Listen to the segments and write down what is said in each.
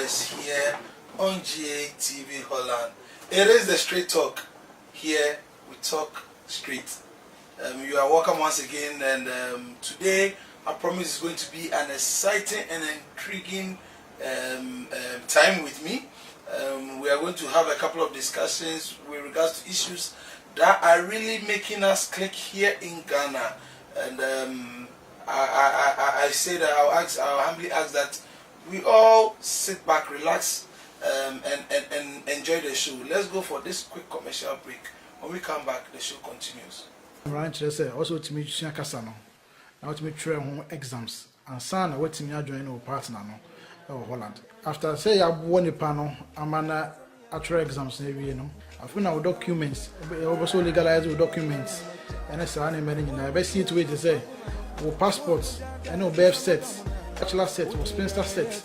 viewers here on Ghtv Holland. It is the straight talk. Here we talk straight. You are welcome once again, and today I promise is going to be an exciting and intriguing time with me. We are going to have a couple of discussions with regards to issues that are really making us click here in Ghana. And I say that I'll humbly ask that we all sit back, relax, and enjoy the show. Let's go for this quick commercial break. When we come back, the show continues. Also to me Kasano. Now to me try home exams and son what me join our partner no Holland. After say I won the panel, I'm an actual exams you know. I found our documents, also legalize our documents. And I saw any many I best see to wait to say our passports, I know birth sets, bachelor set, or Spencer set.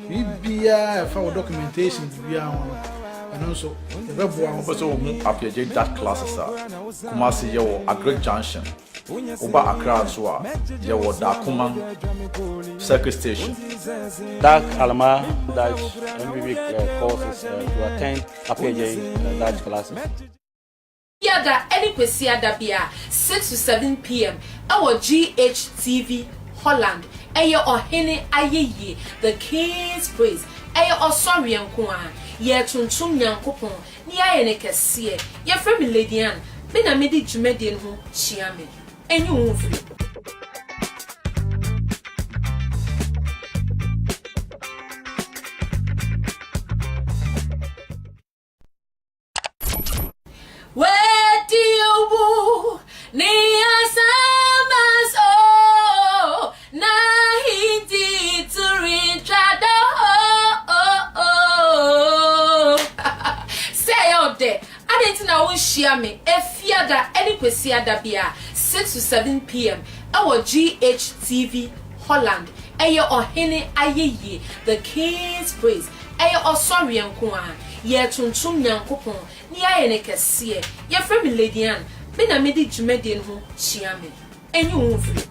We be for documentation we are on. And also the web one appear that classes are Kumasi yo a great junction. Uba Accra so yo Dakuman Circuit Station. Dark Alma Dutch MBB courses to attend appear Dutch classes. Yada any kwesiada bia 6 to 7 p.m. Our Ghtv Holland. Eyo ohene ayeye the King's Praise. Eyo osori enko a ye tuntum nyankopon ni aye ne kese ye frem lady an me na me di dwumedie ho chia me enyu wo fri. Where do you woo ni asamas oh na hindi to richado say out there I didn't know share me if yada any kwesiada bia 6 to 7 p.m. Our Ghtv Holland eyo ohene ayeye the King's Praise eyo osori enko a ye tuntum nyankopon ni aye ne kese ye frem lady an me na me di dwumedie ho chia me enyu wo fri.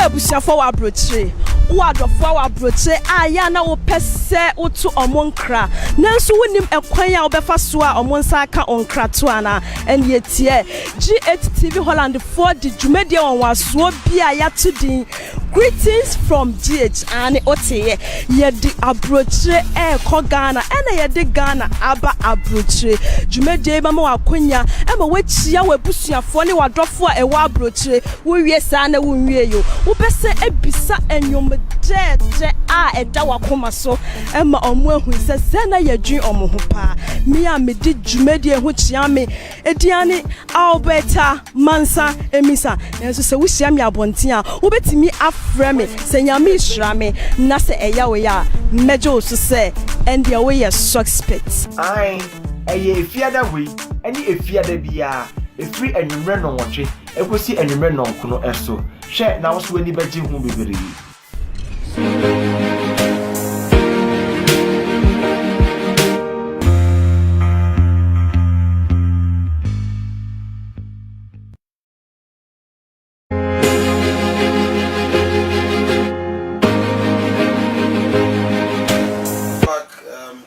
Abusiafo wa broche wadofo wa broche aya na wo pese otu omonkra nanso wonim ekwan a obefa so a omonsa aka onkra to ana ene etie Ghtv Holland for the dwumedie won waso bia ya to din greetings from GH and oteye ye di abroche ko Ghana ene ye di Ghana aba abroche dwumedie ba ma wakonya e ma wachia wabusuafo ne wadofo a e wa abroche wo wie sa na wo wie yo wo bese ebisa enyom jeje a eda wakoma so e ma omo ahu se na ye dwen omo ho pa me a me di dwumedie ho chia me ediane Alberta Mansa Emisa enso se wo hia me abonten a wo betimi afre me se nyame hira me na se eya we ya mejo so se and the way you suspect ai eye efiada we ani efiada bia efri enwumre no nwotwe ekosi enwumre no nkono eso hwe na wo so ani baji hu bebere.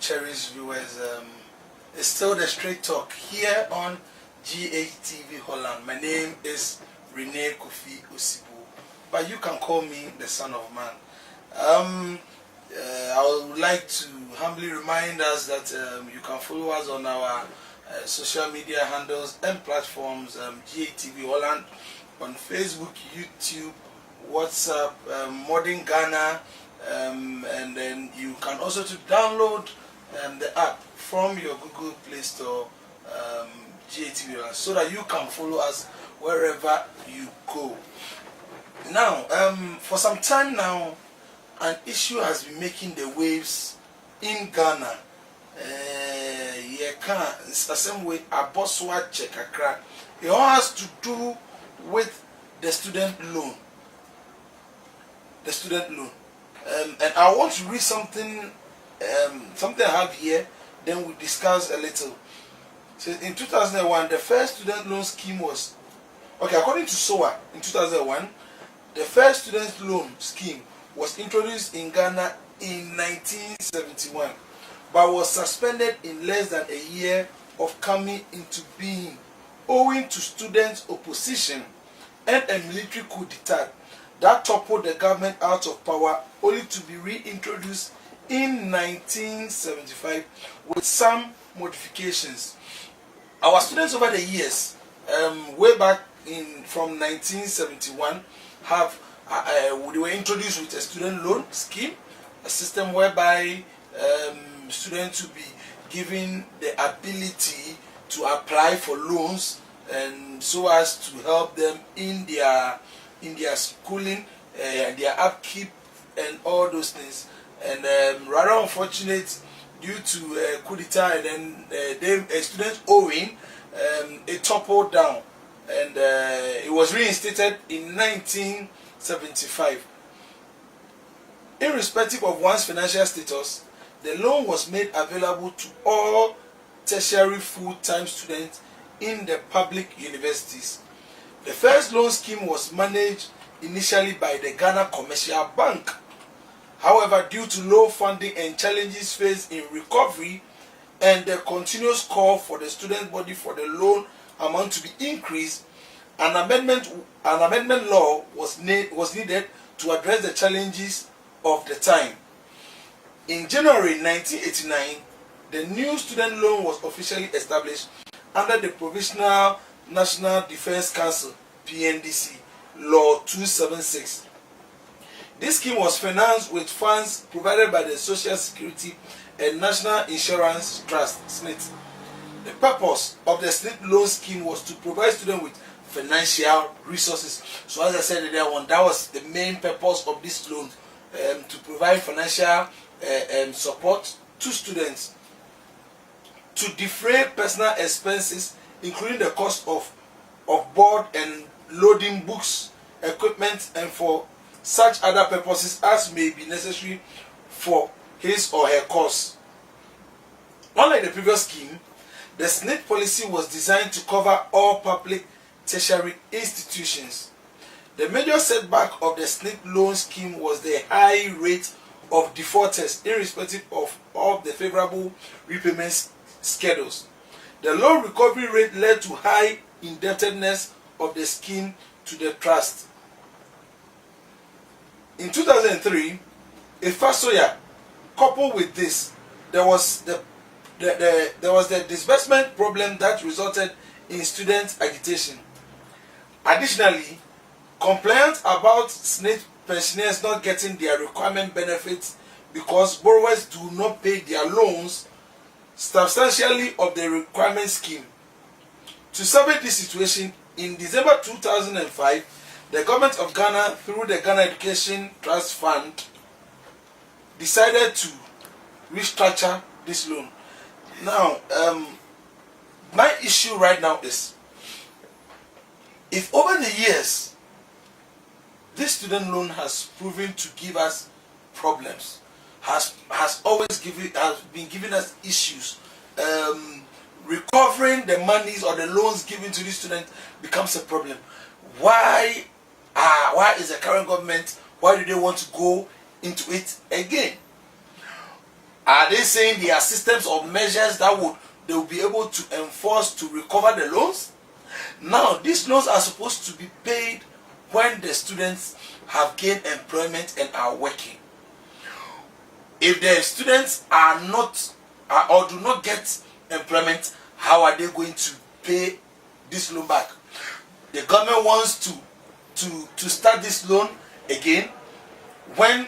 Cherished viewers, it's still the straight talk here on Ghtv Holland. My name is Rene Kofi Osibu, but you can call me the Son of Man. I would like to humbly remind us that you can follow us on our social media handles and platforms, Ghtv Holland on Facebook, YouTube, WhatsApp, Modern Ghana, and then you can also to download the app from your Google Play Store, Ghtv Holland, so that you can follow us wherever you go. Now, for some time now, an issue has been making the waves in Ghana. The same way a boss check a crack. It all has to do with the student loan. The student loan. And I want to read something, something I have here, then we discuss a little. So in 2001, the first student loan scheme was, okay, according to SOA, in 2001, the first student loan scheme was introduced in Ghana in 1971, but was suspended in less than a year of coming into being, owing to students' opposition and a military coup d'etat that toppled the government out of power, only to be reintroduced in 1975 with some modifications. Our students over the years, way back from 1971, they were introduced with a student loan scheme, a system whereby students will be given the ability to apply for loans, and so as to help them in their schooling, their upkeep, and all those things. And rather unfortunate, due to coup d'etat and then students owing, it toppled down, and it was reinstated in 1975. Irrespective of one's financial status, the loan was made available to all tertiary full-time students in the public universities. The first loan scheme was managed initially by the Ghana Commercial Bank. However, due to low funding and challenges faced in recovery and the continuous call for the student body for the loan amount to be increased, an amendment law was needed to address the challenges of the time. In January 1989, the new student loan was officially established under the Provisional National Defense Council (PNDC) Law 276. This scheme was financed with funds provided by the Social Security and National Insurance Trust (SNIT). The purpose of the SNIT loan scheme was to provide students with financial resources. So, as I said earlier on, that was the main purpose of this loan, to provide financial support to students, to defray personal expenses, including the cost of board and loading books, equipment, and for such other purposes as may be necessary for his or her course. Unlike the previous scheme, the SNIT policy was designed to cover all public tertiary institutions. The major setback of the SNIT loan scheme was the high rate of defaulters, irrespective of the favorable repayment schedules. The low recovery rate led to high indebtedness of the scheme to the trust. In 2003, a FASOYA, coupled with this, there was the disbursement problem that resulted in student agitation. Additionally, complaints about SNIT pensioners not getting their requirement benefits because borrowers do not pay their loans substantially of the requirement scheme. To survey this situation, in December 2005, the government of Ghana, through the Ghana Education Trust Fund, decided to restructure this loan. Now, my issue right now is, if over the years this student loan has proven to give us problems, has been giving us issues, recovering the monies or the loans given to the student becomes a problem. Why is the current government, why do they want to go into it again? Are they saying there are systems or measures that they will be able to enforce to recover the loans? Now, these loans are supposed to be paid when the students have gained employment and are working. If the students are not or do not get employment, how are they going to pay this loan back? The government wants to start this loan again when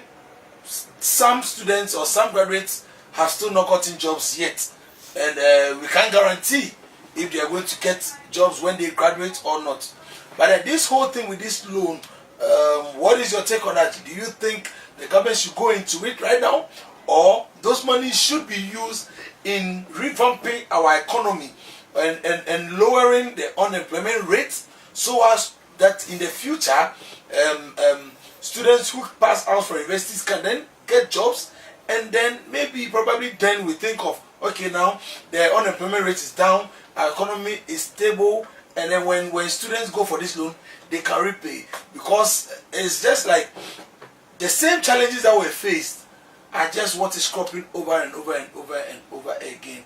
some students or some graduates have still not gotten jobs yet, and we can't guarantee if they are going to get jobs when they graduate or not. But this whole thing with this loan, what is your take on that? Do you think the government should go into it right now, or those money should be used in revamping our economy and lowering the unemployment rate, so as that in the future students who pass out from universities can then get jobs, and then maybe probably then we think of, okay, now the unemployment rate is down, our economy is stable, and then when students go for this loan, they can repay, because it's just like the same challenges that were faced are just what is cropping over and over and over and over again.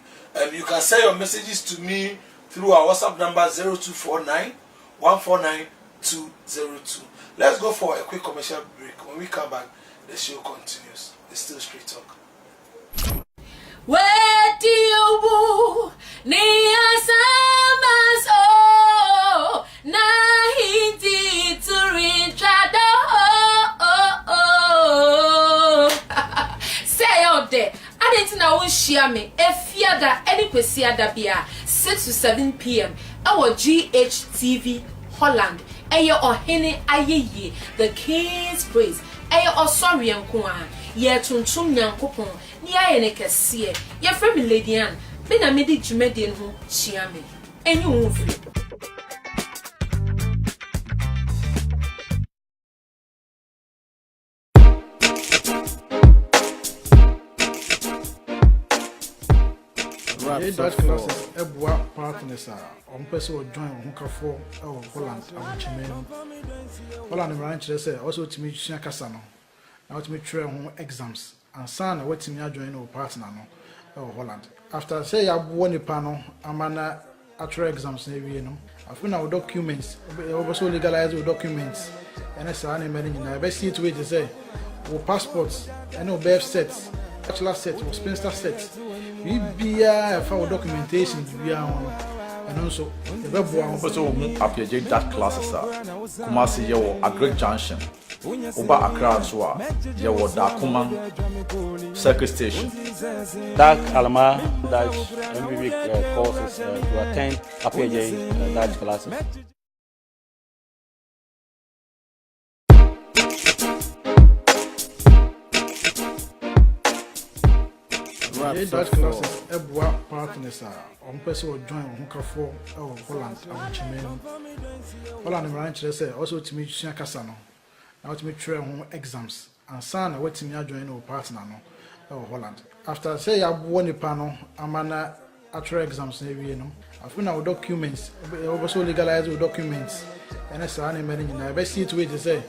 You can send your messages to me through our WhatsApp number 0249 149 202. Let's go for a quick commercial break. When we come back, the show continues. It's still Straight Talk. Where do you say out there, I didn't know share me if you that any question that be 6 to 7 p.m. our Ghtv Holland. Ayo ohene ayeye the King's Praise. Ayo osori enko a ye tuntum nyankopon ni aye ne kese ye frɛ me Lady Ann be na me di dwumade ho chia me enyi wo firi. That classes Ebwa partners on person will join Hunkafo or Holland and Chimeno. Holland and Ranch say also to meet Casano. Now to meet train exams and son what to me join or partner or Holland. After say I won the panel, I'm an actual exams you know. I found our documents, also legalize your documents, and it's an emergency. I best see to it to say, passports and no birth sets, bachelor set or spinster sets. We be for documentation to be on, and also the web one. Also, appear that classes are Kumasi Yawo Agric Junction, Oba Accra Zwa, Yawo Dakuman, Circle Station. Dark Alma Dutch MBB courses to attend appear Dutch classes. That classes Ebwa partners on person will join Hunkafo or Holland and Chimeno. Holland and Ranch say also to meet Casano. Now to meet train exams and son what to me join or partner or Holland. After say I won the panel, I'm an actual exams you know. I found our documents, also legalize your documents, and it's an emergency. I best see to it to say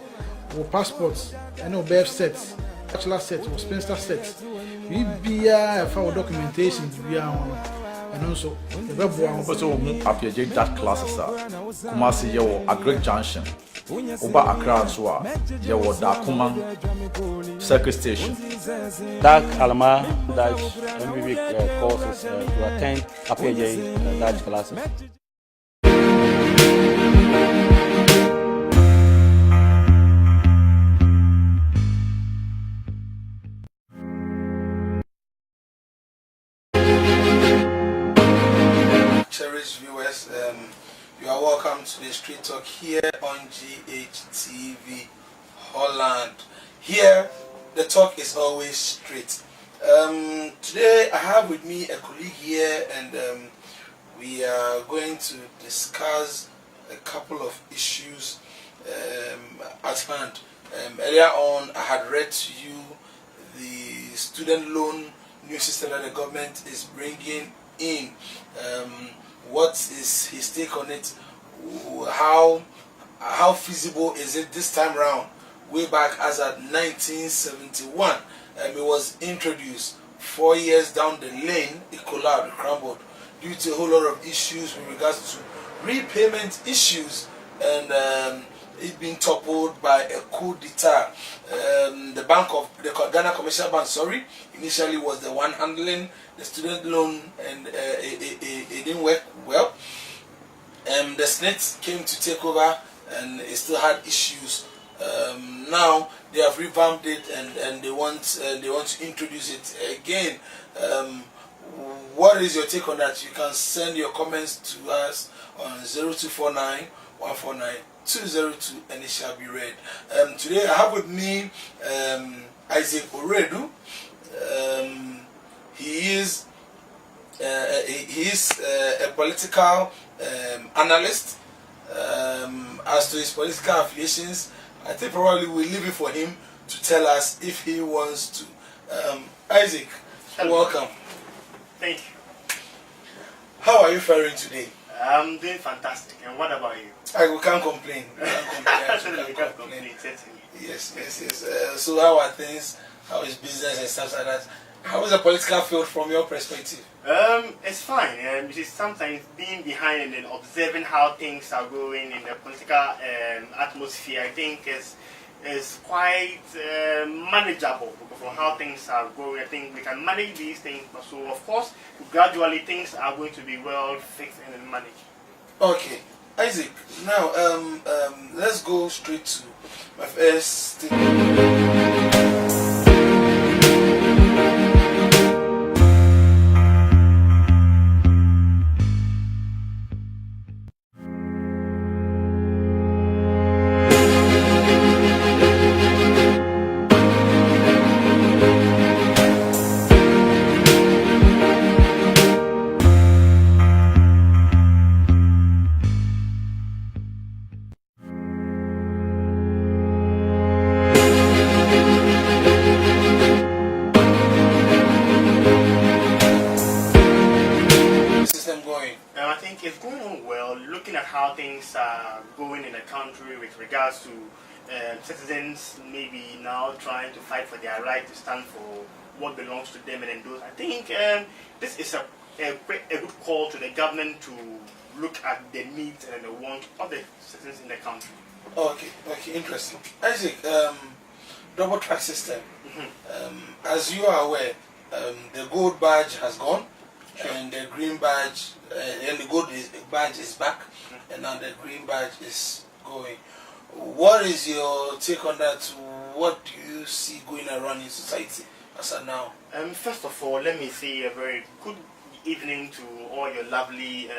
passports and no birth sets, bachelor sets or spinster sets. We be for documentation to be on, and also the web one. Also, appear that classes are Kumasi Yawo Agric Junction, Oba Accra Zwa, Yawo Dakuman, Circle Station. Dark Alma Dutch MBB courses to attend appear Dutch classes. Cherished viewers, you are welcome to the Street Talk here on Ghtv Holland. Here, the talk is always straight. Today, I have with me a colleague here, and we are going to discuss a couple of issues at hand. Earlier on, I had read to you the student loan new system that the government is bringing in. What is his take on it? How feasible is it this time round? Way back as at 1971, it was introduced. 4 years down the lane, it collapsed, crumbled due to a whole lot of issues with regards to repayment issues, and it being toppled by a coup d'etat. The Ghana Commercial Bank, initially was the one handling the student loan, and it didn't work well. The Senate came to take over, and it still had issues. Now they have revamped it, and they want to introduce it again. What is your take on that? You can send your comments to us on 0249 149 202, and it shall be read. Today I have with me Isaac Oredu. He is a political analyst. As to his political affiliations, I think probably we'll leave it for him to tell us if he wants to. Isaac, welcome. Thank you. How are you faring today? I'm doing fantastic. And what about you? We can't complain. We can't complain. Certainly. Yes. So how are things? How is business and stuff like that? How is the political field from your perspective? It's fine. It is sometimes being behind and observing how things are going in the political atmosphere. I think is quite manageable for how things are going. I think we can manage these things. So of course, gradually things are going to be well fixed and managed. Okay, Isaac. Now, let's go straight to my first statement. I think it's going on well, looking at how things are going in the country with regards to citizens maybe now trying to fight for their right to stand for what belongs to them and those. I think this is a good call to the government to look at the needs and the wants of the citizens in the country. Okay, interesting. Isaac, double track system. As you are aware, the gold badge has gone. And the green badge, and the gold badge is back, and now the green badge is going. What is your take on that? What do you see going around in society as of now? First of all, let me say a very good evening to all your lovely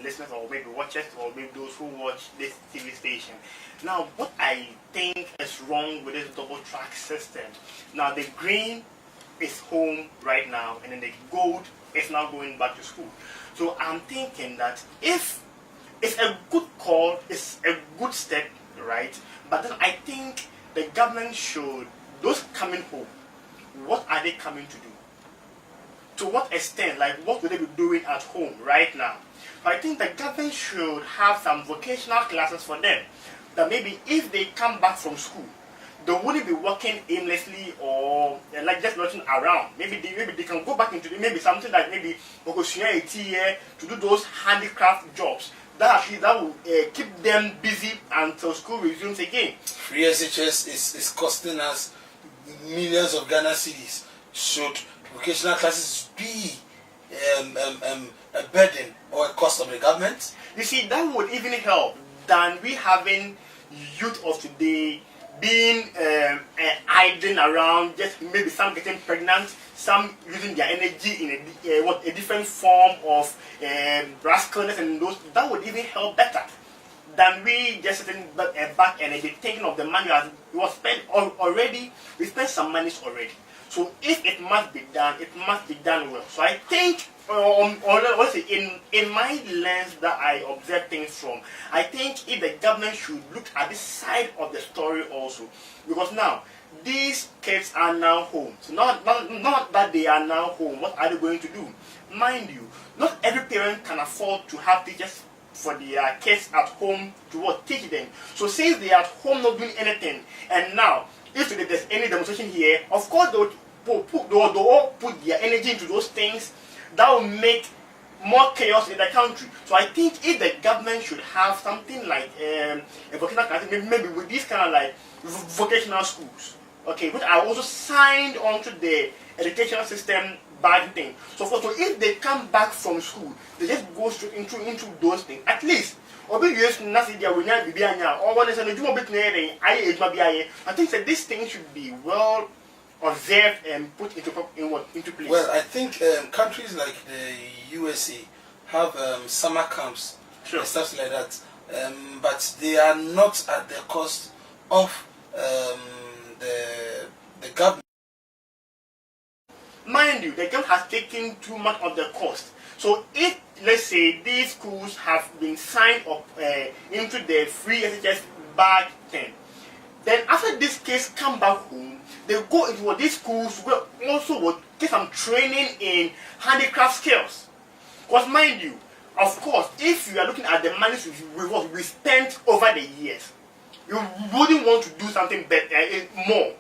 listeners, or maybe watchers, or maybe those who watch this TV station. Now, what I think is wrong with this double track system, now the green is home right now, and then the gold is now going back to school. So I'm thinking that if it's a good call, it's a good step, right? But then I think the government should, those coming home, what are they coming to do? To what extent, like what will they be doing at home right now? But I think the government should have some vocational classes for them, that maybe if they come back from school, they wouldn't be working aimlessly or like just nothing around. Maybe they can go back into maybe something like maybe to do those handicraft jobs. That will keep them busy until school resumes again. Free SHS is costing us millions of Ghana cedis. Should vocational classes be a burden or a cost of the government? You see, that would even help than we having youth of today being idling around, just maybe some getting pregnant, some using their energy in a different form of rascalness, and those that would even help better than we just sitting back and be thinking of the money as we was spent already. We spent some money already. So if it must be done, it must be done well. So I think, in my lens that I observe things from, I think if the government should look at this side of the story also, because now these kids are now home. So not that they are now home, what are they going to do? Mind you, not every parent can afford to have teachers for their kids at home to teach them. So since they are at home not doing anything, and now if there's any demonstration here, of course they will all put their energy into those things that will make more chaos in the country. So I think if the government should have something like a vocational class, maybe with these kind of like vocational schools, okay, which are also signed onto the educational system bad thing. So if they come back from school, they just go straight into those things. At least I think that this thing should be well observed and put into place. Well, I think countries like the USA have summer camps and stuff like that, but they are not at the cost of the government. Mind you, the government has taken too much of the cost. So if, let's say, these schools have been signed up into the free SHS bad thing. Then after this case come back home, they go into what these schools will also will get some training in handicraft skills. Because mind you, of course, if you are looking at the money we spent over the years, you wouldn't want to do something better, more.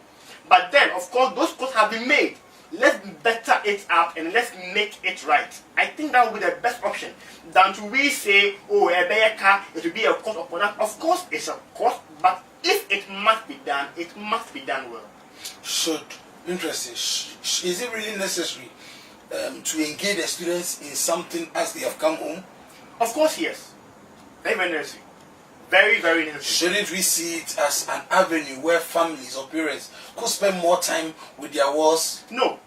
But then, of course, those costs have been made. Let's better it up and let's make it right. I think that would be the best option than to we say, oh, a better car, it will be a cost upon that. Of course, it's a cost, but if it must be done, it must be done well. Interesting. Is it really necessary to engage the students in something as they have come home? Of course, yes. Very, very necessary. Very, very necessary. Shouldn't we see it as an avenue where families or parents could spend more time with their walls? No.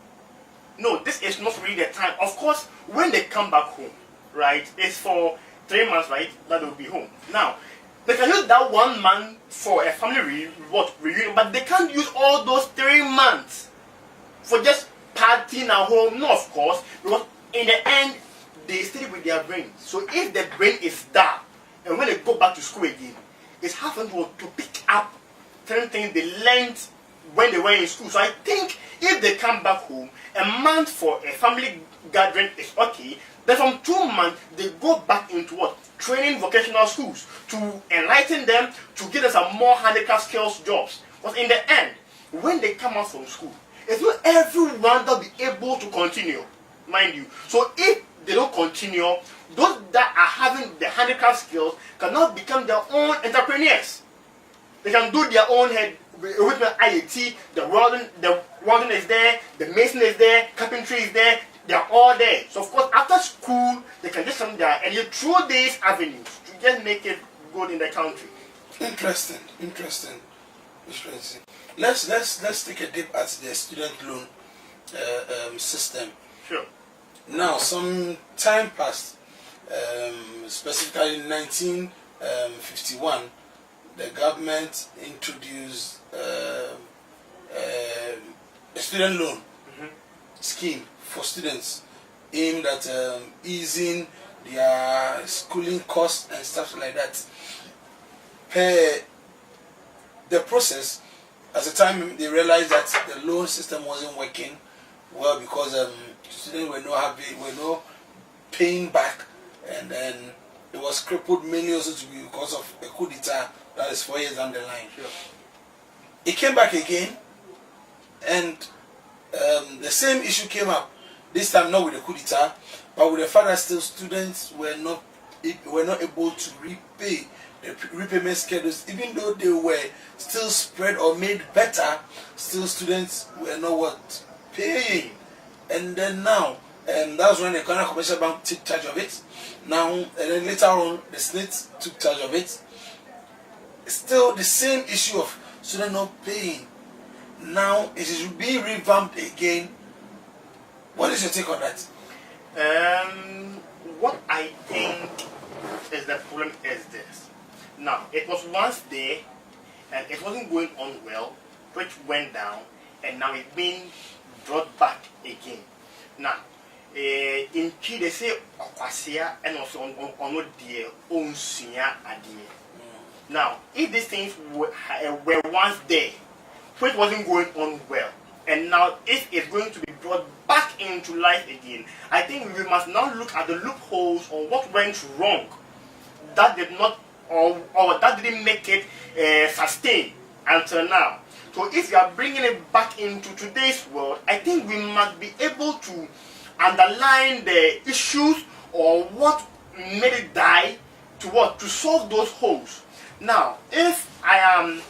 No, this is not really the time. Of course, when they come back home, right, it's for 3 months, right, that they'll be home. Now, they can use that 1 month for a family reunion, but they can't use all those 3 months for just partying at home. No, of course, because in the end, they stay with their brain. So if the brain is dark, and when they go back to school again, it's hard for them to pick up certain things they learned when they were in school. So I think if they come back home, a month for a family gathering is okay. Then from 2 months, they go back into what? Training vocational schools to enlighten them, to give them some more handicraft skills jobs. But in the end, when they come out from school, it's not everyone that will be able to continue, mind you. So if they don't continue, those that are having the handicraft skills cannot become their own entrepreneurs. They can do their own head with IAT, the welding is there, the mason is there, carpentry is there, they are all there. So of course after school they can just come there and you through these avenues to just make it good in the country. Interesting. Let's take a dip at the student loan system. Sure. Now, some time passed, specifically in 1951, the government introduced a student loan scheme for students aimed at easing their schooling costs and stuff like that. The process, at the time they realized that the loan system wasn't working well because students were not paying back, and then it was crippled mainly also to be because of a coup d'etat that is 4 years down the line. Sure. It came back again, and the same issue came up. This time not with the coup d'etat, but with the fact that still students were not able to repay the repayment schedules, even though they were still spread or made better. Still students were not paying. And then now, that's when the Ghana Commercial Bank took charge of it. Now, and then later on, the state took charge of it. Still the same issue of students not paying. Now, it is being revamped again. What is your take on that? What I think is the problem is this. Now, it was once there, and it wasn't going on well, which went down, and now it's being brought back again. Now, in Chi they say Okwasia and also on dear own senior idea. Now, if these things were once there, which wasn't going on well, and now if it's going to be brought back into life again, I think we must now look at the loopholes or what went wrong that did not or that didn't make it sustain until now. So if you are bringing it back into today's world, I think we must be able to underline the issues or what made it die to solve those holes. Now, if I am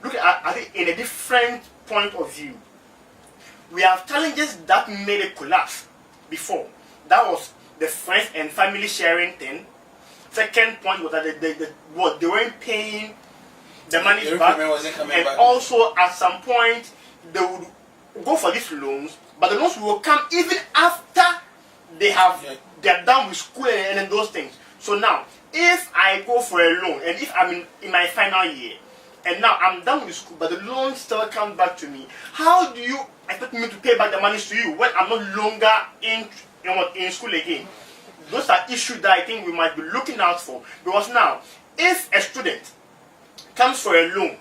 looking at it in a different point of view, we have challenges that made it collapse before. That was the friends and family sharing thing. Second point was that they weren't paying the money back, and also at some point they would go for these loans, but the loans will come even after they're done with school and those things. So now, if I go for a loan and if I'm in my final year and now I'm done with school, but the loan still comes back to me, how do you expect me to pay back the money to you when I'm no longer in school again? Those are issues that I think we might be looking out for, because now, if a student comes for a loan,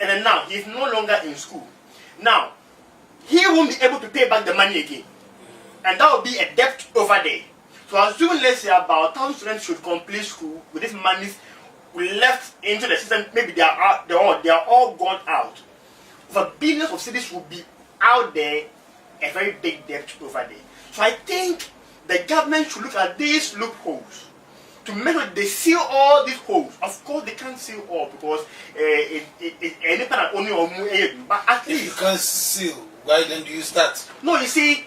and then now he's no longer in school. Now, he won't be able to pay back the money again. And that will be a debt over there. So assuming, let's say, about 1,000 students should complete school with this money left into the system, maybe they are all gone out. The billions of cities will be out there, a very big debt over there. So I think the government should look at these loopholes to make sure they seal all these holes. Of course, they can't seal all because but at least if you can't seal, why then do you start? No, you see,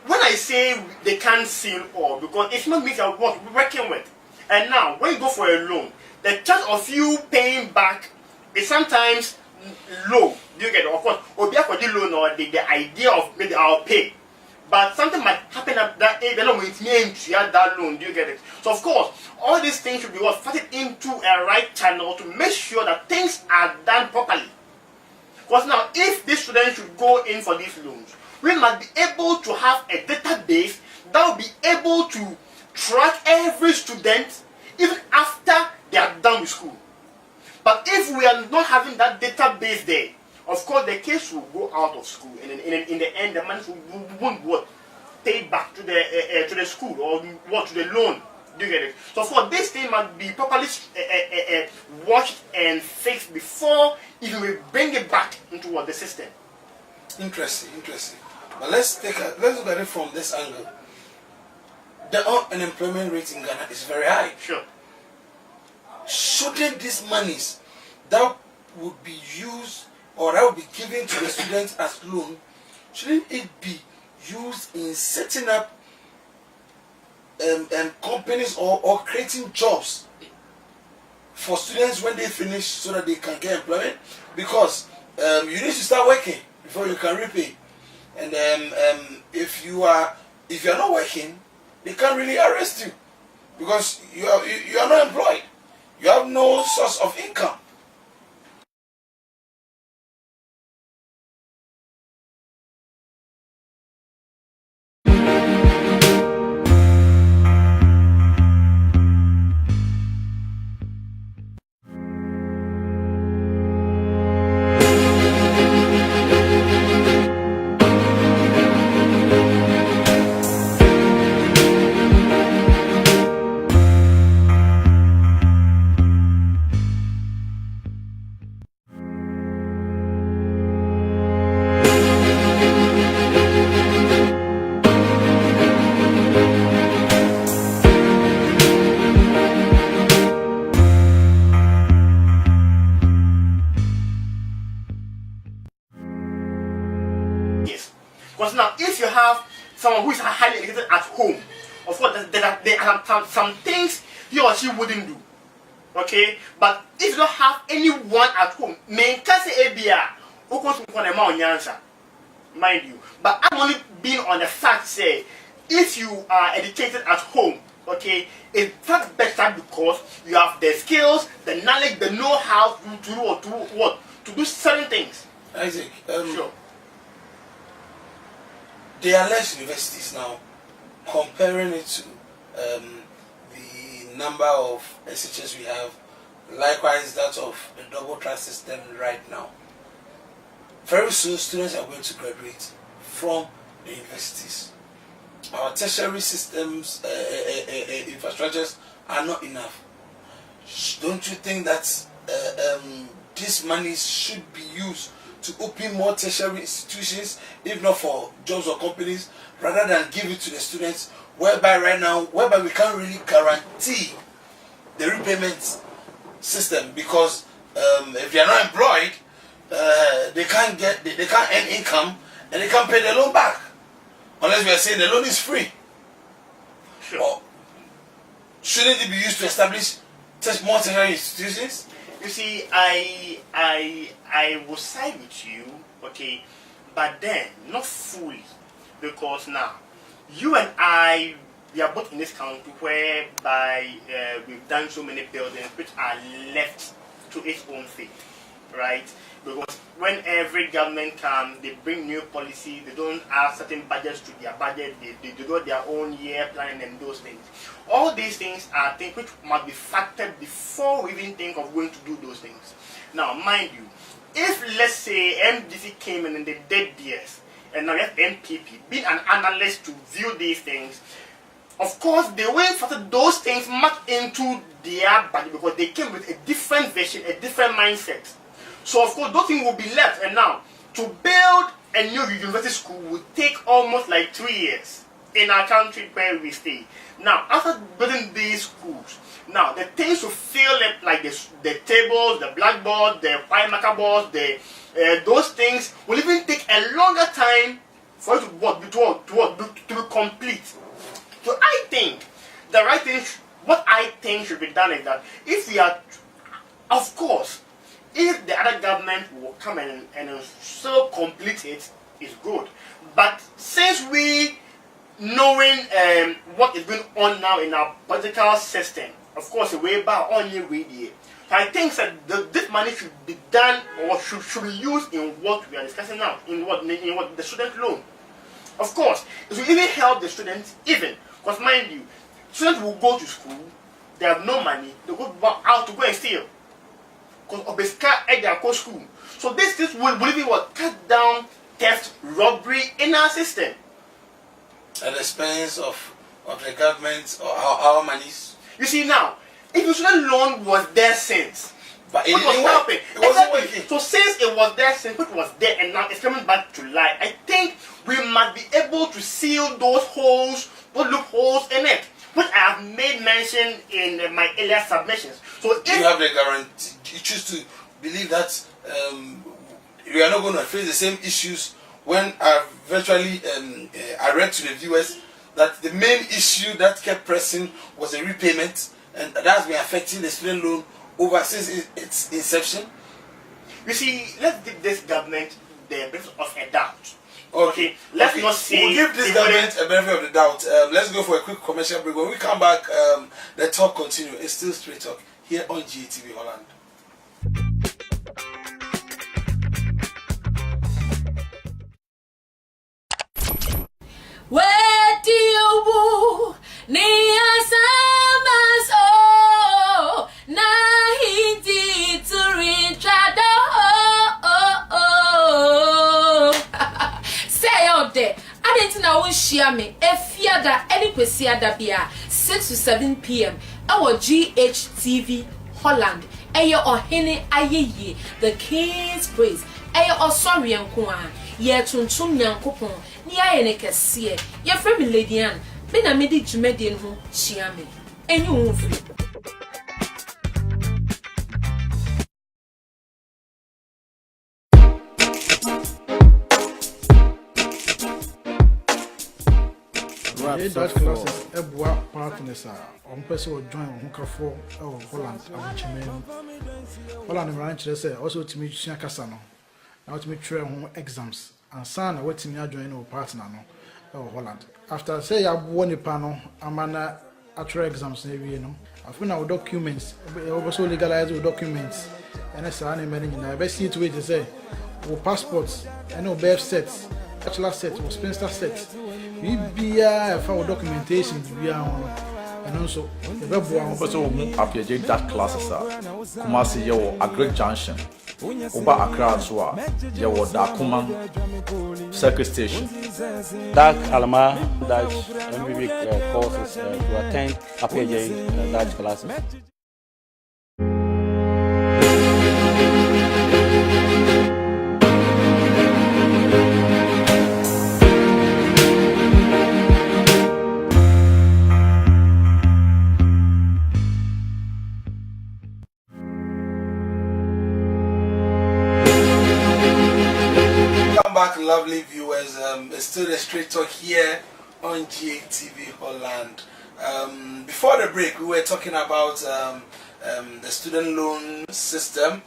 when I say they can't seal all, because it's not me that we're working with. And now, when you go for a loan, the chance of you paying back is sometimes low. Do you get it? Of course, or the loan or the idea of maybe I'll pay. But something might happen at that age, they're not going to that loan. Do you get it? So, of course, all these things should be fitted into a right channel to make sure that things are done properly. Because now, if these students should go in for these loans, we must be able to have a database that will be able to track every student even after they are done with school. But if we are not having that database there, of course the case will go out of school, and in the end the money won't pay back to the school or to the loan. Do you get it? So of course this thing must be properly watched and fixed before even we bring it back into the system. Interesting. But let's look at it from this angle. The unemployment rate in Ghana is very high. Sure. Shouldn't these monies that would be used or that would be given to the students as loan, shouldn't it be used in setting up companies or creating jobs for students when they finish so that they can get employment? Because you need to start working before you can repay. And if you are not working, they can't really arrest you because you are not employed. You have no source of income. Because now, if you have someone who is highly educated at home, of course, there are some things he or she wouldn't do. Okay? But if you don't have anyone at home, mind you. But I'm only being on the fact, say, if you are educated at home, okay, it's far better because you have the skills, the knowledge, the know-how to do certain things. Isaac, sure. There are less universities now, comparing it to the number of SHS we have, likewise that of the double track system right now. Very soon students are going to graduate from the universities. Our tertiary systems, infrastructures are not enough. Don't you think that this money should be used to open more tertiary institutions, if not for jobs or companies, rather than give it to the students, whereby we can't really guarantee the repayment system, because if they are not employed, they can't earn income and they can't pay the loan back unless we are saying the loan is free. Sure. Or shouldn't it be used to establish more tertiary institutions? You see, I will side with you, okay, but then not fully, because now you and I, we are both in this country whereby we've done so many buildings which are left to its own fate, right? Because when every government comes, they bring new policy. They don't add certain budgets to their budget. They do their own year plan and those things. All these things are things which must be factored before we even think of going to do those things. Now, mind you, if let's say MDC came in and they did this, and now let NPP being an analyst to view these things, of course they will factor those things much into their budget because they came with a different vision, a different mindset. So of course those things will be left. And now to build a new university school would take almost like 3 years in our country where we stay. Now after building these schools, now the things to fill it like the tables, the blackboard, the white marker boards, those things will even take a longer time for it to be complete. So I think the right thing, what I think should be done is that if we are, of course, if the other government will come and so complete it, is good. But since we knowing what is going on now in our political system, of course, way back only radio. So I think that this money should be done or should be used in what we are discussing now, in what the student loan. Of course, it will even help the students even. Because mind you, students will go to school, they have no money, they go out to go and steal. Because of the scar at their school. So this will even cut down theft, robbery in our system. At the expense of the government or our monies. You see now, if the student loan was there since, but it was helping. It wasn't working. So since it was there since, it was there and now it's coming back to life, I think we must be able to seal those holes, those loopholes in it, which I have made mention in my earlier submissions. So if you have the guarantee, you choose to believe that we are not going to face the same issues when virtually I read to the viewers that the main issue that kept pressing was a repayment, and that has been affecting the student loan over since its inception. You see, let's give this government the benefit of a doubt. Okay, let's not say we'll give this government a benefit of the doubt. Let's go for a quick commercial break. When we come back, the talk continues. It's still Straight Talk here on Ghtv Holland. Where do you me efiada any kwesiada bia 6 to 7 p.m. Our Ghtv Holland eyo ohene ayeye the King's Praise eyo osori enko a ye tuntum nyankopon ni aye ne kese ye frɛ me Lady Ann me na me di dwumade no chia me enyu mfiri. Dutch classes, Ebwa partners are on person will join Hunkafo or Holland and Chimen. Holland ranch, also to meet Casano. Now to meet train exams and son waiting me join our partner or Holland. After say I won a panel, I'm an actual exams, you know. I found our documents, also legalize our documents, and it's an amendment. I best see to it to say, our passports, and no birth sets, bachelor set, or Spencer set. We be for documentation we are on, and also the web one. Also, appear that classes are Kumasi Yo, a great junction. Uba Accra Swa, Yo, Dakuman, Circuit Station. Dark Alma, Dutch MVV courses to attend appear Dutch classes. Back, lovely viewers. It's still the Straight Talk here on Ghtv Holland. Before the break, we were talking about the student loan system.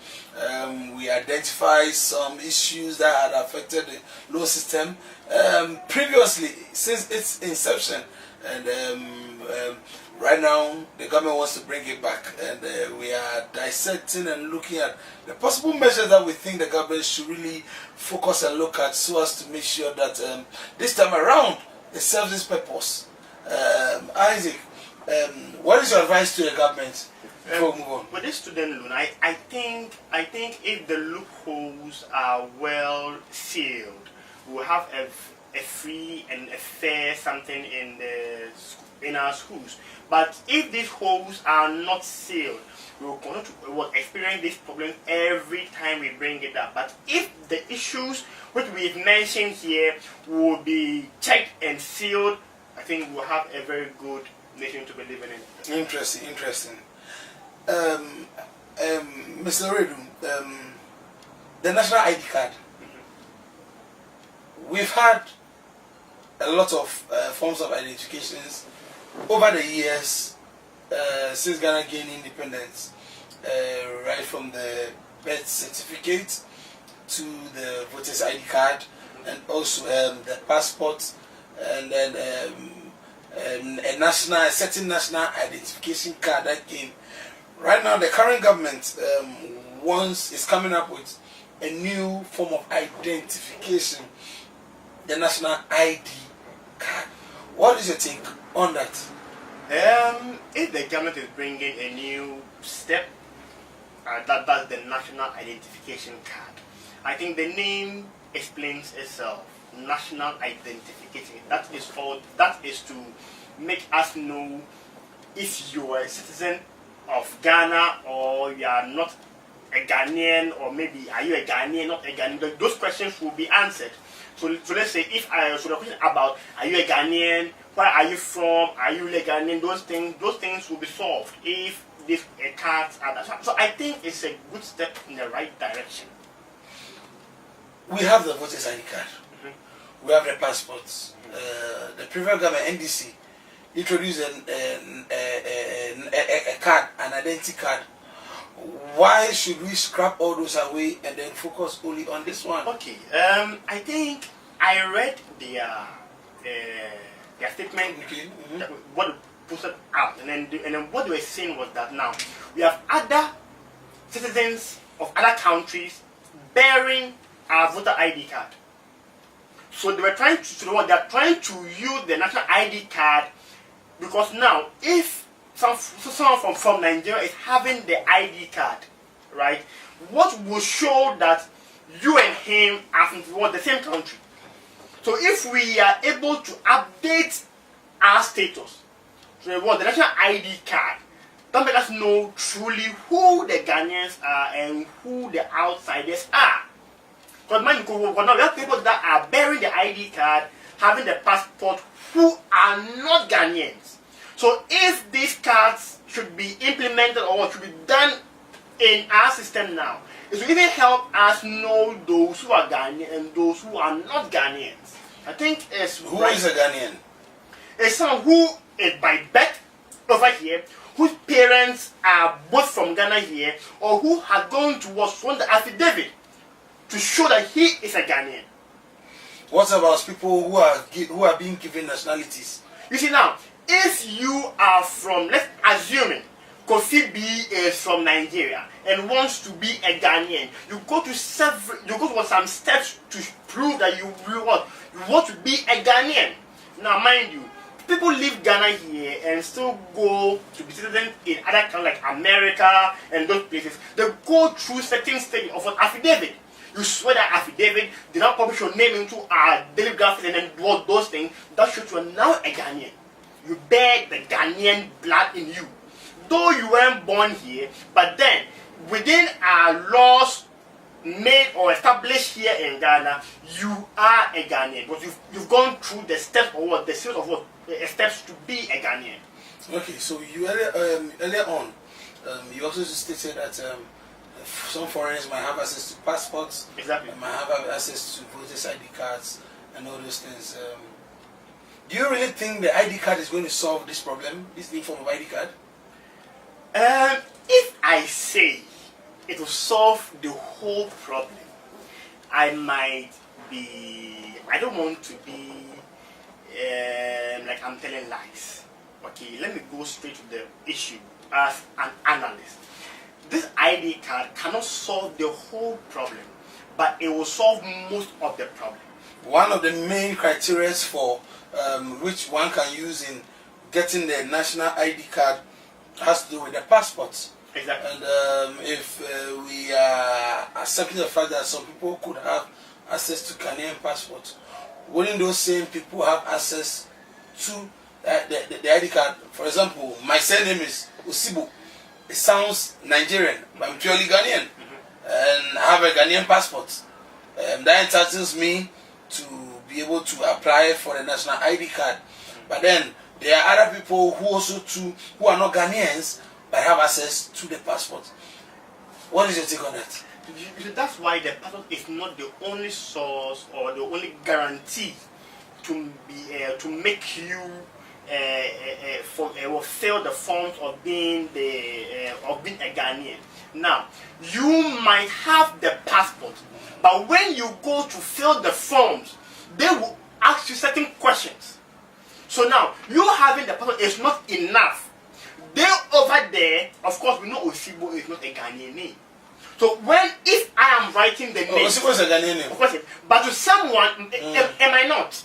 We identified some issues that had affected the loan system. Previously, since its inception, and right now the government wants to bring it back, and we are dissecting and looking at the possible measures that we think the government should really focus and look at, so as to make sure that this time around it serves its purpose. Isaac, what is your advice to the government before we move on? With this student loan, I think if the loopholes are well sealed, we'll have a free and a fair something in our schools. But if these holes are not sealed, we will continue to experience this problem every time we bring it up. But if the issues which we've mentioned here will be checked and sealed, I think we'll have a very good nation to be living in. Interesting. Mr. Redu, the national ID card. We've had a lot of forms of identifications over the years since Ghana gained independence, right from the birth certificate to the voter's ID card, and also the passport, and then a certain national identification card that came. Right now, the current government is coming up with a new form of identification, the national ID card. What is your take on that? If the government is bringing a new step, that's the national identification card. I think the name explains itself. National identification. That is to make us know if you are a citizen of Ghana or you are not a Ghanaian, or maybe are you a Ghanaian, not a Ghanaian. Those questions will be answered. So let's say if the question about are you a Ghanaian, where are you from, are you a Ghanaian, those things will be solved if these cards are that. So I think it's a good step in the right direction. We have the voter's ID card. We have the passports. The previous government, NDC, introduced a card, an identity card. Why should we scrap all those away and then focus only on this one? Okay. I think I read their statement. Okay. What they posted out, and then what they were saying was that now we have other citizens of other countries bearing our voter ID card. So they are trying to use the national ID card, because now if someone from Nigeria is having the ID card, right, what will show that you and him are from the same country. So if we are able to update our status, so the national ID card, that makes us know truly who the Ghanaians are and who the outsiders are. Because now we have people that are bearing the ID card, having the passport, who are not Ghanaians. So if these cards should be implemented or should be done in our system now, it will even help us know those who are Ghanaian and those who are not Ghanaians. I think it's Who is a Ghanaian? It's someone who is by birth over here, whose parents are both from Ghana here, or who has gone to sworn the affidavit to show that he is a Ghanaian. What about people who are being given nationalities? You see now, if you are from, let's assume it, Kofi B is from Nigeria and wants to be a Ghanaian, you go to some steps to prove that you want to be a Ghanaian. Now, mind you, people leave Ghana here and still go to be citizens in other countries like America and those places. They go through certain stages of an affidavit. You swear that affidavit, they now publish your name into our daily graphics and then do those things. That shows you are now a Ghanaian. You bear the Ghanaian blood in you. Though you weren't born here, but then within our laws made or established here in Ghana, you are a Ghanaian. But you've gone through the steps or the series of steps to be a Ghanaian. Okay, so you earlier on, you also stated that some foreigners might have access to passports, exactly, might have access to voters' ID cards and all those things. Do you really think the ID card is going to solve this problem, this new form of ID card? If I say it will solve the whole problem, I don't want to be like I'm telling lies. Okay, let me go straight to the issue as an analyst. This ID card cannot solve the whole problem, but it will solve most of the problem. One of the main criteria for which one can use in getting the national ID card has to do with the passport. Exactly. And if we are accepting the fact that some people could have access to Ghanaian passport, wouldn't those same people have access to the ID card? For example, my surname is Osibu. It sounds Nigerian, but I'm purely Ghanaian, and I have a Ghanaian passport. That entitles me to be able to apply for the national ID card. But then there are other people who also who are not Ghanaians but have access to the passport. What is your take on that? That's why the passport is not the only source or the only guarantee to be to make you fill the forms of being a Ghanaian. Now, you might have the passport, but when you go to fill the forms, they will ask you certain questions. So now, you having the passport is not enough. They over there, of course, we know Osibo is not a Ghanaian name. So if I am writing the name, Osibo is a Ghanaian name. Of course, but to someone, am I not?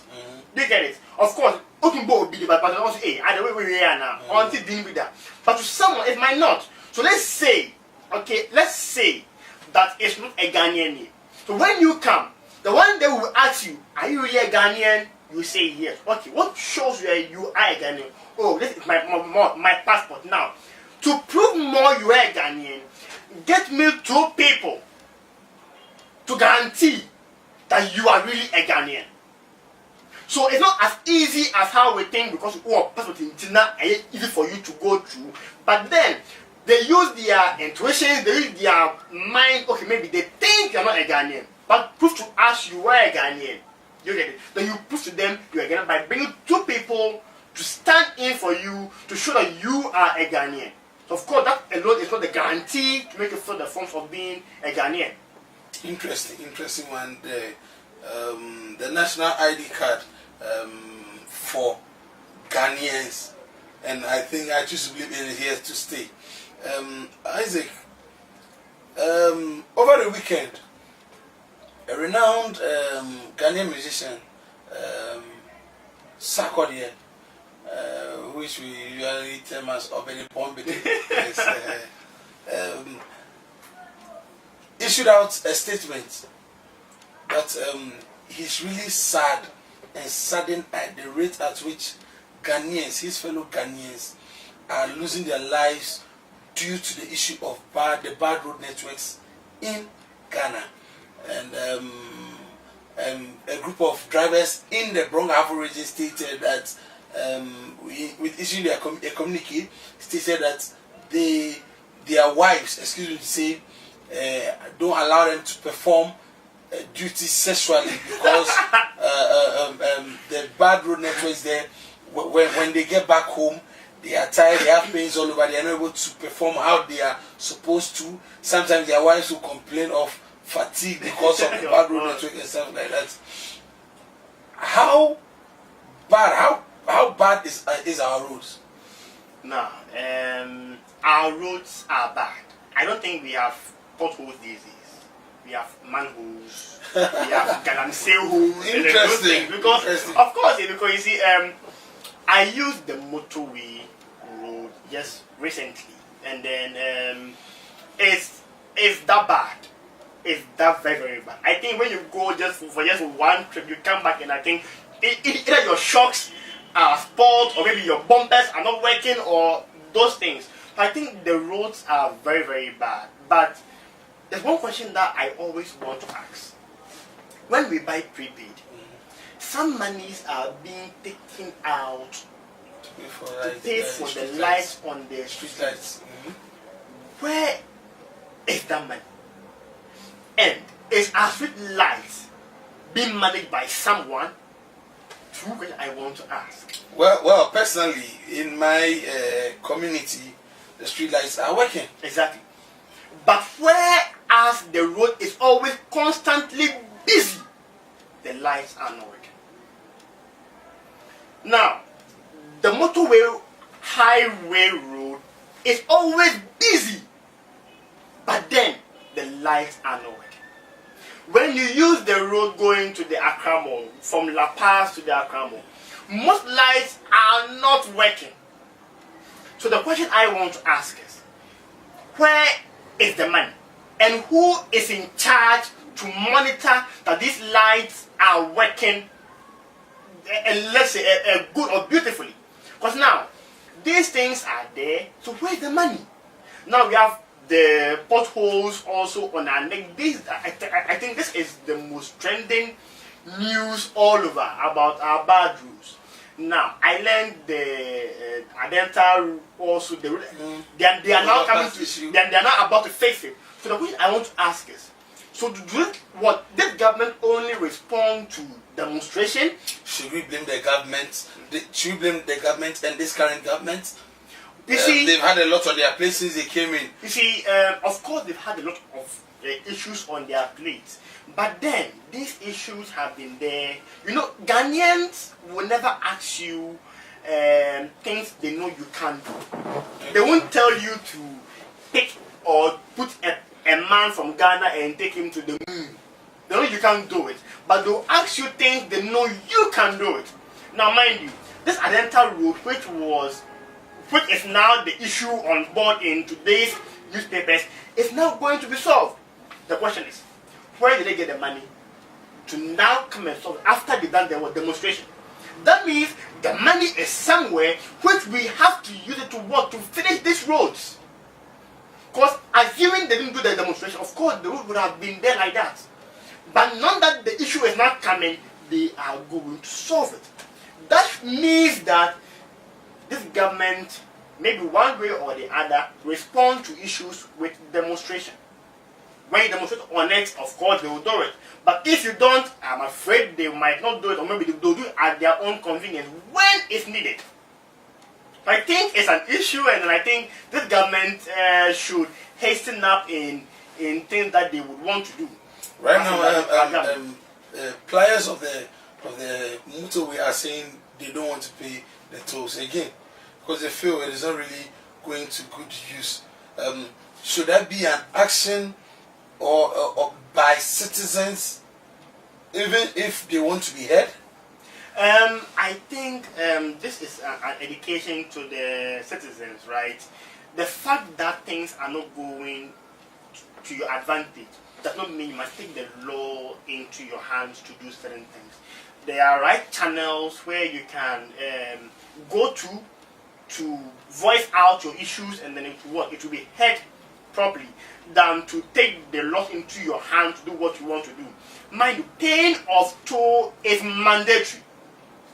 Do you get it? Of course, Otumbo will be the but also, hey, I don't know where we are now. Until dealing with that. But to someone, it might not. So let's say that it's not a Ghanaian name. So when you come, the one they will ask you, are you really a Ghanaian? You say yes. Okay, what shows you are a Ghanaian? Oh, this is my passport. Now, to prove more you are a Ghanaian, get me 2 people to guarantee that you are really a Ghanaian. So it's not as easy as how we think, because passport in China is easy for you to go through. But then they use their intuition, they use their mind. Okay, maybe they think you're not a Ghanaian, but prove to us you are a Ghanaian. You get it? Then you prove to them you are a Ghanaian by bringing 2 people to stand in for you to show that you are a Ghanaian. So of course, that alone is not the guarantee to make you fill the forms of being a Ghanaian. Interesting one. The national ID card for Ghanaians, and I think I choose to believe in it here to stay. Isaac, over the weekend, a renowned Ghanaian musician, Sarkodie, which we usually term as Obeni Pombidi, issued out a statement that he's really sad and saddened at the rate at which Ghanaians, his fellow Ghanaians, are losing their lives due to the issue of the bad road networks in Ghana. And a group of drivers in the Brong-Ahafo region stated that, with issuing a communique, stated that their wives, excuse me to say, don't allow them to perform duty sexually because the bad road networks there, when they get back home, they are tired, they have pains all over, they are not able to perform how they are supposed to. Sometimes their wives will complain of fatigue because of the bad road network and stuff like that. How bad is our roads? Now, our roads are bad. I don't think we have potholes these days. We have manholes, we have galamsey holes. Interesting. Because, of course, because you see, I used the motorway road just recently, and then it's that bad. It's that very, very bad. I think when you go just for just one trip, you come back and I think either your shocks are spoiled or maybe your bumpers are not working or those things. I think the roads are very, very bad. But there's one question that I always want to ask. When we buy prepaid, some monies are being taken out to pay for the lights on the street lights. Where is that money? And is our street lights being managed by someone? Two questions I want to ask. Well, personally, in my community, the street lights are working. Exactly. But whereas the road is always constantly busy, the lights are not working. Now, the motorway highway road is always busy, but then the lights are not working. When you use the road going to the Accra Mall, from La Paz to the Accra Mall, most lights are not working. So the question I want to ask is, where is the money? And who is in charge to monitor that these lights are working, and let's say good or beautifully? Because now, these things are there, so where's the money? Now we have the potholes also on our neck. I think this is the most trending news all over about our bad roads. Now, I learned the Adenta also, they are now coming to, they are now about to fix it. So the question I want to ask is, so what this government only respond to demonstration? Should we blame the government? Should we blame the government and this current government? You see, they've had a lot on their plate since they came in. You see, of course they've had a lot of issues on their plates. But then, these issues have been there. You know, Ghanaians will never ask you things they know you can't do. They won't tell you to pick or put a man from Ghana and take him to the moon. They know you can't do it. But they'll ask you things they know you can do it. Now, mind you, this Adenta road, which is now the issue on board in today's newspapers, is now going to be solved. The question is, where did they get the money to now come and solve it after they done their demonstration? That means the money is somewhere which we have to use it to work to finish these roads. Because assuming they didn't do the demonstration, of course the road would have been there like that. But now that the issue is not coming, they are going to solve it. That means that this government, maybe one way or the other, respond to issues with demonstration. When you demonstrate on it, of course they will do it. But if you don't, I'm afraid they might not do it, or maybe they'll do it at their own convenience when it's needed. I think it's an issue, and I think this government should hasten up in things that they would want to do. Right now, pliers of the motorway are saying they don't want to pay the tolls again because they feel it is not really going to good use. Should that be an action or by citizens, even if they want to be heard? I think this is an education to the citizens, right? The fact that things are not going to your advantage does not mean you must take the law into your hands to do certain things. There are right channels where you can go to voice out your issues, and then it will be heard properly, than to take the law into your hands to do what you want to do. Mind you, paying of toll is mandatory.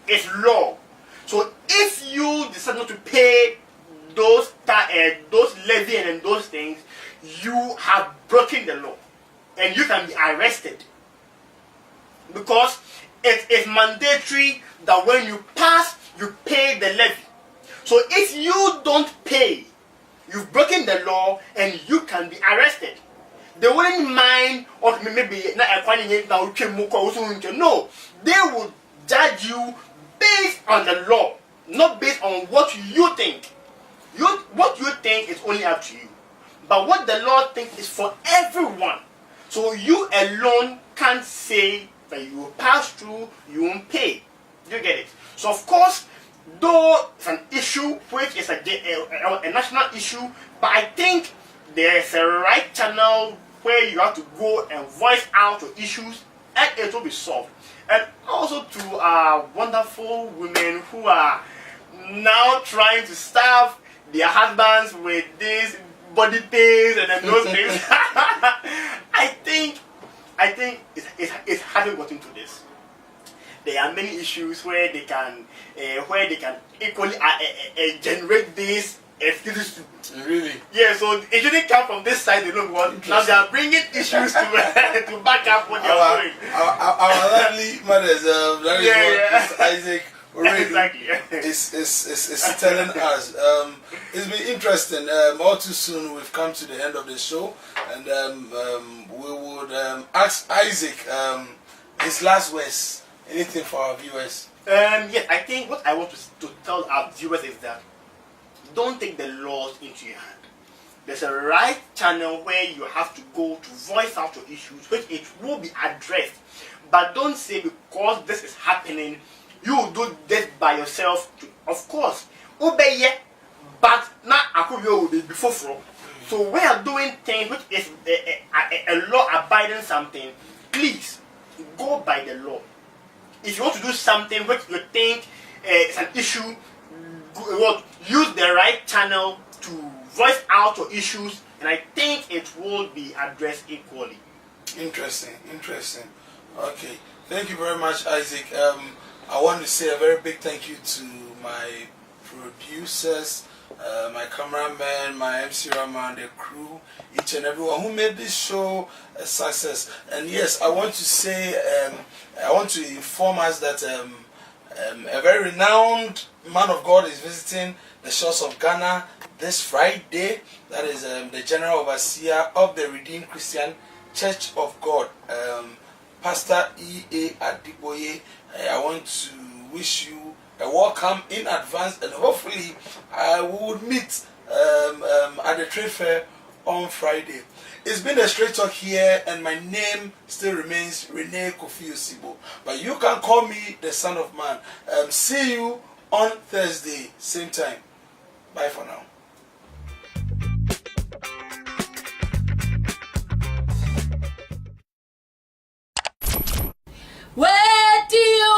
It's law. So if you decide not to pay those levy and those things, you have broken the law, and you can be arrested, because it is mandatory that when you pass, you pay the levy. So if you don't pay, you've broken the law and you can be arrested. They wouldn't mind, or maybe no, they will judge you based on the law, not based on what you think. What you think is only up to you. But what the law thinks is for everyone. So you alone can't say that you will pass through, you won't pay. You get it? So of course, though it's an issue which is a national issue, but I think there's a right channel where you have to go and voice out your issues, and it will be solved. And also to our wonderful women who are now trying to starve their husbands with these body things and then those things. I think it's having gotten to this. There are many issues where they can equally generate these excuses to. Really? Yeah, so it shouldn't come from this side. They don't want. Now they are bringing issues to back up what they are doing. Our lovely mothers, Isaac. Exactly. Is telling us. It's been interesting. All too soon we've come to the end of the show, and we would ask Isaac his last words. Anything for our viewers? Yes, I think what I want to tell our viewers is that don't take the laws into your hand. There's a right channel where you have to go to voice out your issues, which it will be addressed. But don't say because this is happening, you will do this by yourself. Of course, obey, but not will be before. So we are doing things which is a law-abiding something. Please go by the law. If you want to do something which you think is an issue, use the right channel to voice out your issues, and I think it will be addressed equally. Interesting. Okay, thank you very much, Isaac. I want to say a very big thank you to my producers, my cameraman, my MC Raman, the crew, each and everyone who made this show a success. And yes, I want to say, I want to inform us that a very renowned man of God is visiting the shores of Ghana this Friday. That is the General Overseer of the Redeemed Christian Church of God, Pastor E.A. Adiboye. I want to wish you a welcome in advance, and hopefully we would meet at the trade fair on Friday. It's been a straight talk here, and my name still remains Rene Kofi Osibo, but you can call me the Son of Man. See you on Thursday, same time. Bye for now. Where do you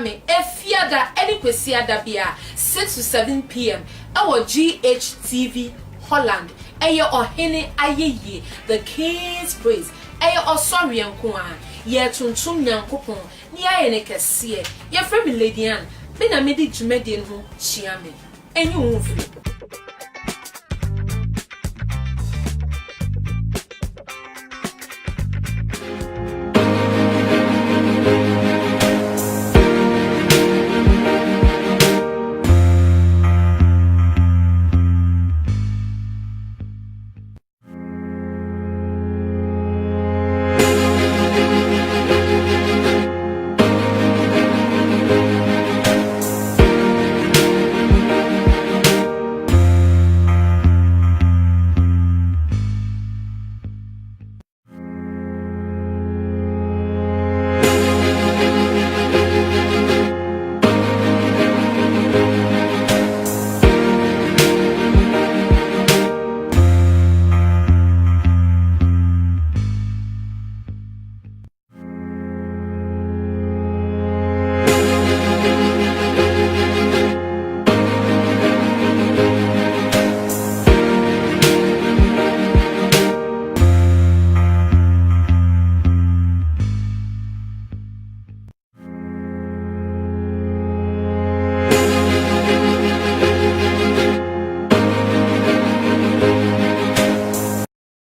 me efiada any kwesiada bia 6 to 7 p.m. Our Ghtv Holland eye ohene ayeye the King's Praise eye osori enko a ye tuntum nyankopon ni aye ne kese ye frɛ me Lady Ann be na me di dwumade ho chia me enyi wo mfiri